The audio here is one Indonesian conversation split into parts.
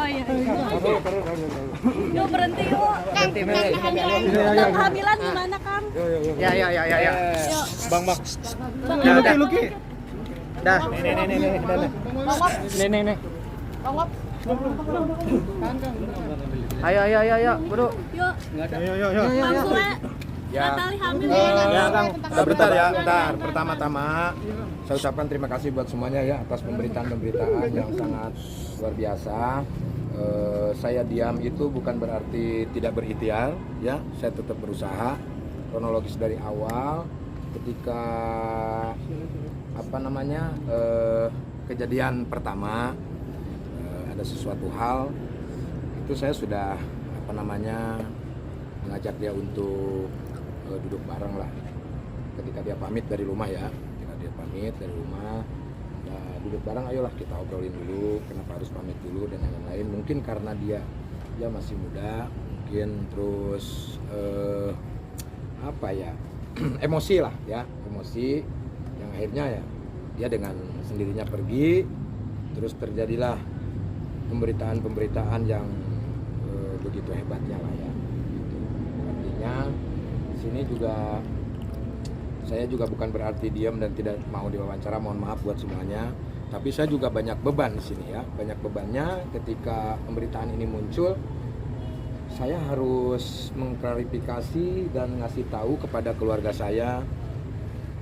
Oh iya. Yuk berhenti yuk. Berhenti. Kehamilan gimana Kang? Ya. Bang. Ya udah. Dah. Nih. Ayo, bro. Yuk. Yo. Bang Sule. Ya. Natali hamil Ya, Kang. Bentar ya, bentar. Pertama-tama saya ucapkan terima kasih buat semuanya ya atas pemberitaan yang sangat luar biasa. Saya diam itu bukan berarti tidak berikhtiar ya. Saya tetap berusaha. Kronologis dari awal ketika kejadian pertama ada sesuatu hal itu saya sudah mengajak dia untuk duduk bareng lah ketika dia pamit dari rumah ya, duduk bareng, ayolah kita obrolin dulu kenapa harus pamit dulu dan yang lain. Mungkin karena dia masih muda, mungkin terus emosi yang akhirnya ya dia dengan sendirinya pergi, terus terjadilah pemberitaan yang begitu hebatnya lah ya. Artinya sini juga saya juga bukan berarti diam dan tidak mau diwawancara, mohon maaf buat semuanya. Tapi saya juga banyak beban di sini ya, banyak bebannya ketika pemberitaan ini muncul. Saya harus mengklarifikasi dan ngasih tahu kepada keluarga saya,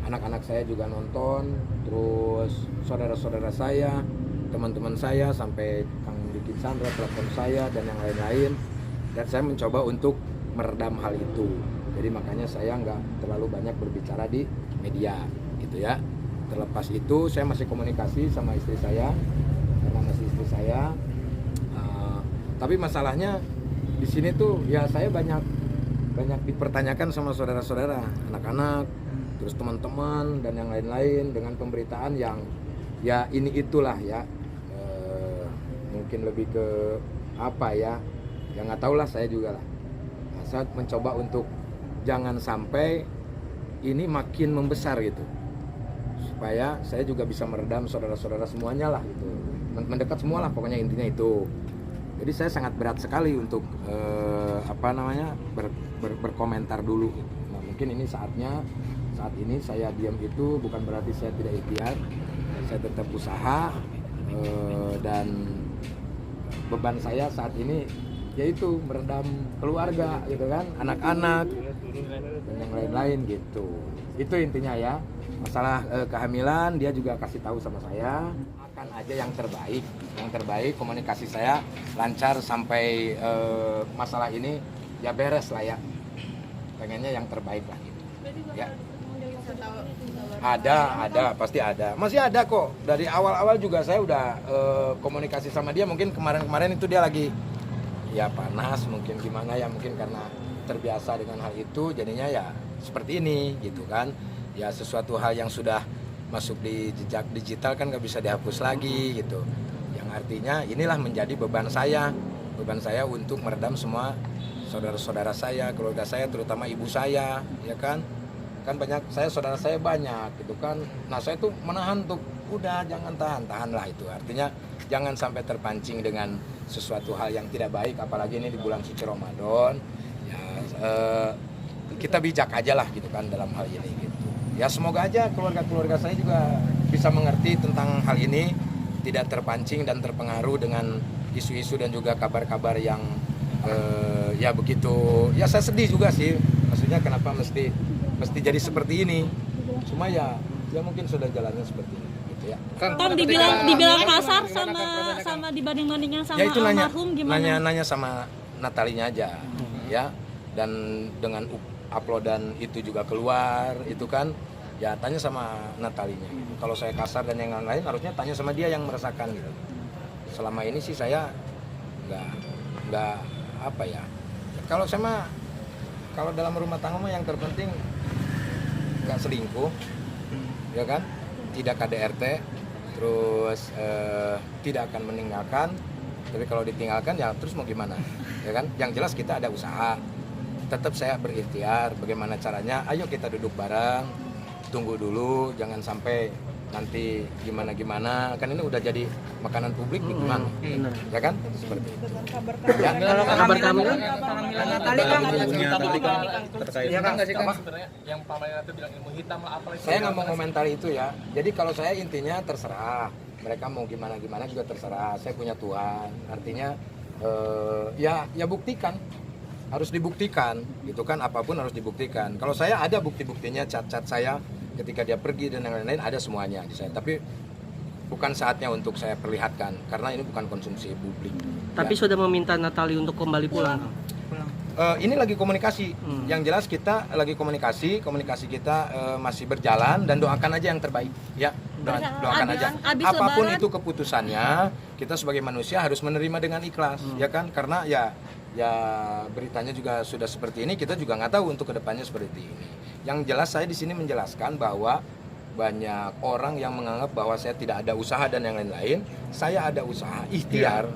anak-anak saya juga nonton, terus saudara-saudara saya, teman-teman saya, sampai Kang Dikit Sandra telepon saya dan yang lain-lain. Dan saya mencoba untuk meredam hal itu. Jadi makanya saya nggak terlalu banyak berbicara di media gitu ya. Terlepas itu saya masih komunikasi sama istri saya karena masih istri saya. Tapi masalahnya di sini tuh ya saya banyak dipertanyakan sama saudara-saudara, anak-anak, terus teman-teman dan yang lain-lain dengan pemberitaan yang ya ini itulah ya. Mungkin lebih ke apa ya? Ya nggak tahu lah saya juga lah. Nah, saya mencoba untuk jangan sampai ini makin membesar gitu, supaya saya juga bisa meredam saudara-saudara semuanya lah gitu, mendekat semua lah pokoknya, intinya itu. Jadi saya sangat berat sekali untuk berkomentar dulu. Nah, mungkin ini saat ini saya diam itu bukan berarti saya tidak ikhtiar, saya tetap usaha, dan beban saya saat ini yaitu meredam keluarga gitu kan, anak-anak dan yang lain-lain gitu. Itu intinya ya. Masalah kehamilan dia juga kasih tahu sama saya, akan aja yang terbaik, komunikasi saya lancar sampai masalah ini ya beres lah ya. Pengennya yang terbaik lah gitu. Ya. Ada, pasti ada. Masih ada kok. Dari awal-awal juga saya udah komunikasi sama dia. Mungkin kemarin itu dia lagi ya panas, mungkin gimana ya, mungkin karena terbiasa dengan hal itu jadinya ya seperti ini gitu kan. Ya sesuatu hal yang sudah masuk di jejak digital kan nggak bisa dihapus lagi gitu. Yang artinya inilah menjadi beban saya untuk meredam semua saudara-saudara saya, keluarga saya, terutama ibu saya, ya kan banyak saudara saya banyak gitu kan. Nah saya tuh menahan tuh, udah jangan tahan lah itu. Artinya jangan sampai terpancing dengan sesuatu hal yang tidak baik, apalagi ini di bulan suci Ramadan. Ya kita bijak aja lah gitu kan dalam hal ini gitu. Ya semoga aja keluarga saya juga bisa mengerti tentang hal ini, tidak terpancing dan terpengaruh dengan isu-isu dan juga kabar-kabar yang ya begitu. Ya saya sedih juga sih, maksudnya kenapa mesti jadi seperti ini. Cuma ya mungkin sudah jalannya seperti ini gitu ya. Kang dibilang kasar sama dibanding-bandingnya sama ya itu almarhum gimana? Nanya sama Natalinya aja ya. Dan dengan uploadan itu juga keluar itu kan, ya tanya sama Natalinya gitu. Kalau saya kasar dan yang lain harusnya tanya sama dia yang merasakan gitu. Selama ini sih saya nggak apa ya. Kalau dalam rumah tangga mah yang terpenting nggak selingkuh, ya kan, tidak KDRT, terus tidak akan meninggalkan. Tapi kalau ditinggalkan ya terus mau gimana, ya kan? Yang jelas kita ada usaha. Tetap saya berikhtiar. Bagaimana caranya? Ayo kita duduk bareng, tunggu dulu, jangan sampai nanti gimana kan ini udah jadi makanan publik gimana ya kan seperti itu ya. Kalau kabar kehamilan Natali kan terkait nggak sih Kang? Sebenarnya yang Pak Mayor itu bilang ilmu hitam lah apa Saya nggak mau komentari itu ya. Jadi kalau saya intinya terserah. Mereka mau gimana juga terserah. Saya punya Tuhan. Artinya ya buktikan. Harus dibuktikan, gitu kan? Apapun harus dibuktikan. Kalau saya ada bukti-buktinya, cat-cat saya ketika dia pergi dan yang lain-lain ada semuanya di saya. Tapi bukan saatnya untuk saya perlihatkan karena ini bukan konsumsi publik. Tapi ya. sudah meminta Natali untuk kembali pulang. Ini lagi komunikasi. Yang jelas kita lagi komunikasi kita masih berjalan dan doakan aja yang terbaik. Ya, doakan aja. Apapun itu keputusannya, kita sebagai manusia harus menerima dengan ikhlas, ya kan? Karena ya beritanya juga sudah seperti ini, kita juga nggak tahu untuk kedepannya seperti ini. Yang jelas saya di sini menjelaskan bahwa banyak orang yang menganggap bahwa saya tidak ada usaha dan yang lain-lain. Saya ada usaha, ikhtiar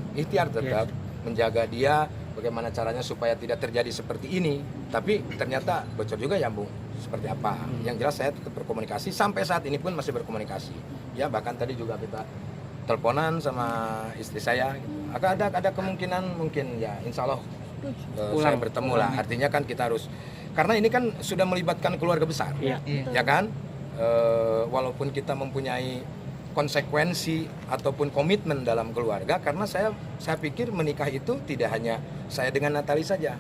tetap menjaga dia. Bagaimana caranya supaya tidak terjadi seperti ini, tapi ternyata bocor juga ya Bung, seperti apa. Yang jelas saya tetap berkomunikasi, sampai saat ini pun masih berkomunikasi. Ya bahkan tadi juga kita teleponan sama istri saya. Ada kemungkinan mungkin ya insya Allah saya bertemu lah. Artinya kan kita harus, karena ini kan sudah melibatkan keluarga besar, ya kan. Walaupun kita mempunyai konsekuensi ataupun komitmen dalam keluarga, karena saya pikir menikah itu tidak hanya saya dengan Natali saja,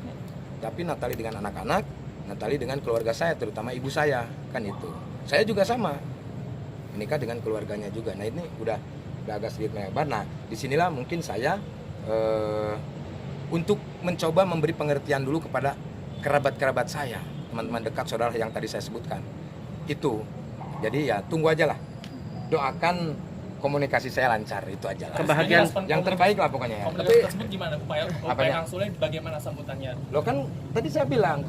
tapi Natali dengan anak-anak, Natali dengan keluarga saya, terutama ibu saya, kan itu. Saya juga sama, menikah dengan keluarganya juga. Nah ini udah agak sedikit melebar. Nah disinilah mungkin saya untuk mencoba memberi pengertian dulu kepada kerabat-kerabat saya, teman-teman dekat, saudara yang tadi saya sebutkan. Itu, jadi ya tunggu aja lah. Doakan komunikasi saya lancar, itu aja lah. Kebahagiaan yang terbaik lah pokoknya ya. Komunikasi tersebut gimana? Upaya Kang Sule bagaimana sambutannya? Lo kan tadi saya bilang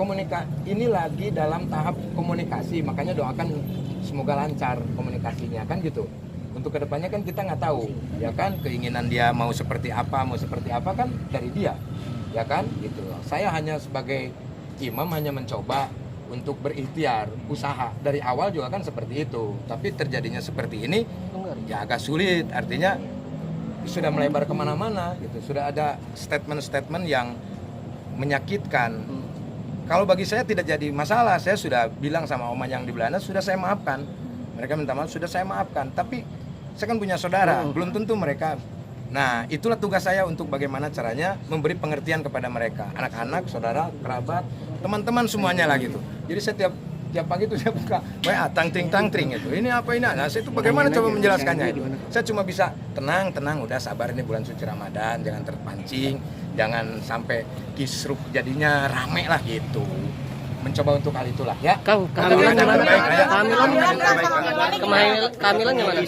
ini lagi dalam tahap komunikasi, makanya doakan semoga lancar komunikasinya kan gitu. Untuk kedepannya kan kita nggak tahu, ya kan keinginan dia mau seperti apa kan dari dia, ya kan gitu. Saya hanya sebagai imam hanya mencoba untuk berikhtiar, usaha dari awal juga kan seperti itu, tapi terjadinya seperti ini ya agak sulit. Artinya sudah melebar kemana-mana gitu, sudah ada statement-statement yang menyakitkan. Kalau bagi saya tidak jadi masalah, saya sudah bilang sama oma yang di Belanda, sudah saya maafkan. Mereka minta maaf, sudah saya maafkan, tapi saya kan punya saudara, belum tentu mereka. Nah itulah tugas saya untuk bagaimana caranya memberi pengertian kepada mereka, anak-anak, saudara, kerabat, teman-teman semuanya lah gitu. Jadi saya tiap pagi itu saya buka WA tangtring itu. Ini apa ini? Nah, saya itu bagaimana coba menjelaskannya itu. Saya cuma bisa tenang, udah sabar, ini bulan suci Ramadan, jangan terpancing, jangan sampai kisruh jadinya rame lah gitu. Mencoba untuk hal itulah ya. Kang, kehamilan gimana? Kehamilan gimana?